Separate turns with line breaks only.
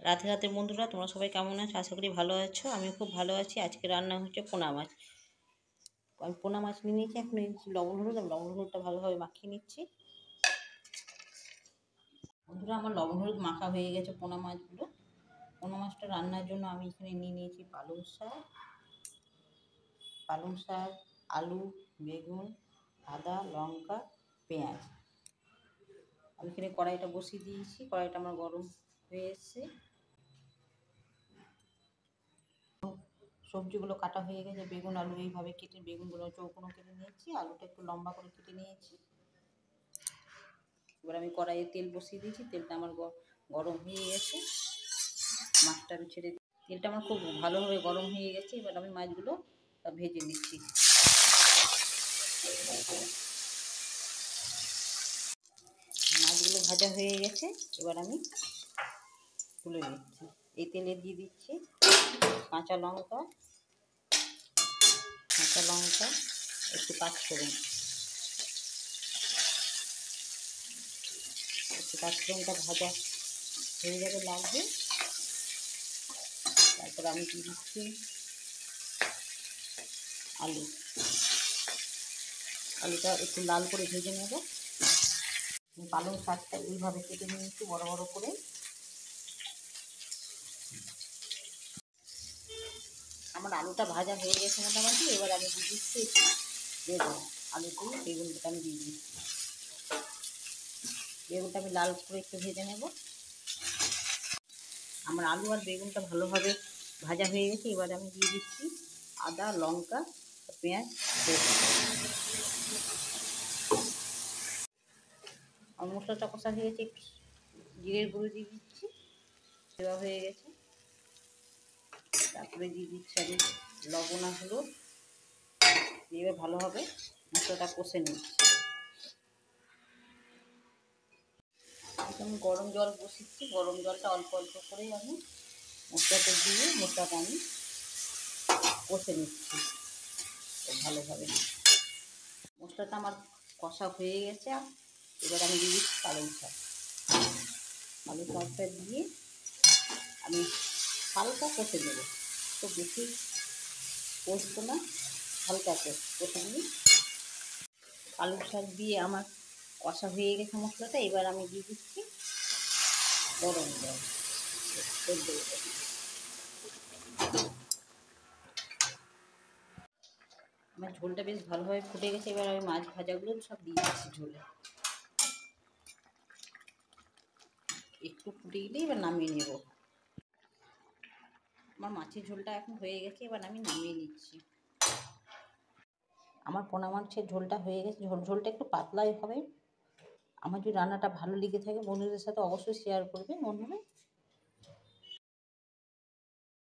রাধে রাধে বন্ধুরা, তোমরা সবাই কেমন আছো? আশা করি ভালো আছো। আমি খুব ভালো আছি। আজকে রান্না হচ্ছে পোনা মাছ। আমি পোনা মাছ নিয়ে নিয়েছি। এখন লবণ হলুদটা ভালোভাবে মাখিয়ে নিচ্ছি। বন্ধুরা, আমার লবণ হলুদ মাখা হয়ে গেছে পোনা মাছগুলো। পোনা মাছটা রান্নার জন্য আমি এখানে নিয়ে নিয়েছি পালং শাক, আলু, বেগুন, আদা, লঙ্কা, পেঁয়াজ। আমি এখানে কড়াইটা বসিয়ে দিয়েছি। কড়াইটা আমার গরম হয়ে এসছে। সবজিগুলো কাটা হয়ে গেছে। বেগুন আলু এইভাবে কেটে, বেগুনগুলো চৌকোনো কেটে নিয়েছি, আলুটা একটু লম্বা করে কেটে নিয়েছি। এবার আমি কড়াইয়ে তেল বসিয়ে দিয়েছি। তেলটা আমার গরম হয়ে গেছে। মাছটা আমি ছেড়ে দিই। তেলটা আমার খুব ভালোভাবে গরম হয়ে গেছে। এবার আমি মাছগুলো ভেজে নিচ্ছি। মাছগুলো ভাজা হয়ে গেছে। এবার আমি তুলে নিচ্ছি। এই তেলে দিয়ে দিচ্ছি কাঁচা লঙ্কা, একটু পাঁচফোড়নটা ভাজা হয়ে যাবে লাগবে। তারপর আমি দিয়ে দিচ্ছি আলুটা একটু লাল করে ভেজে নেব। পালং শাকটা এইভাবে কেটে নিয়েছি বড় বড় করে। আমার আলুটা ভাজা হয়ে গেছে মোটামুটি। এবার আমি দিয়ে দিচ্ছি বেগুন। আলুতে বেগুনটা আমি দিয়ে দিচ্ছি। বেগুনটা আমি লাল করে একটু ভেজে নেব। আমার আলু আর বেগুনটা ভালোভাবে ভাজা হয়ে গেছে। এবার আমি দিয়ে দিচ্ছি আদা, লঙ্কা, পেঁয়াজ পেস্ট। আর মশলাটা কষা হয়ে গেছে। একটু জিরের গুঁড়ো দিয়ে দিচ্ছি। সেবা হয়ে গেছে। তারপরে দিয়ে দিচ্ছি আমি লবণ আর হলুদ। দিয়ে ভালোভাবে মশলাটা কষে নিচ্ছি। আমি গরম জল বসিয়েছি। গরম জলটা অল্প অল্প করে আমি মশলাটা দিয়ে মশলাটা আমি কষে নিচ্ছি ভালোভাবে। মশলাটা আমার কষা হয়ে গেছে। এবার আমি দিয়ে দিচ্ছি পালং শাকটা দিয়ে আমি হালকা কষে নেব। তো বেশি কষবো না, হালকা কষে নিই। পালং শাক দিয়ে আমার কষা হয়ে গেছে মশলাটা। এবার আমি দিয়ে দিচ্ছি গরম জল। আমার ঝোলটা বেশ ভালোভাবে ফুটে গেছে। এবার আমি মাছ ভাজাগুলো সব দিয়ে দিচ্ছি ঝোলে। একটু ফুটে গেলে এবার নামিয়ে নেব। আমার মাছের ঝোলটা এখন হয়ে গেছে। এবার আমি নামিয়ে নিচ্ছি। আমার পোনা মাছের ঝোলটা হয়ে গেছে। ঝোলটা একটু পাতলাই হবে। আমার যদি রান্নাটা ভালো লেগে থাকে বন্ধুদের সাথে অবশ্যই শেয়ার করবে বন্ধুরা।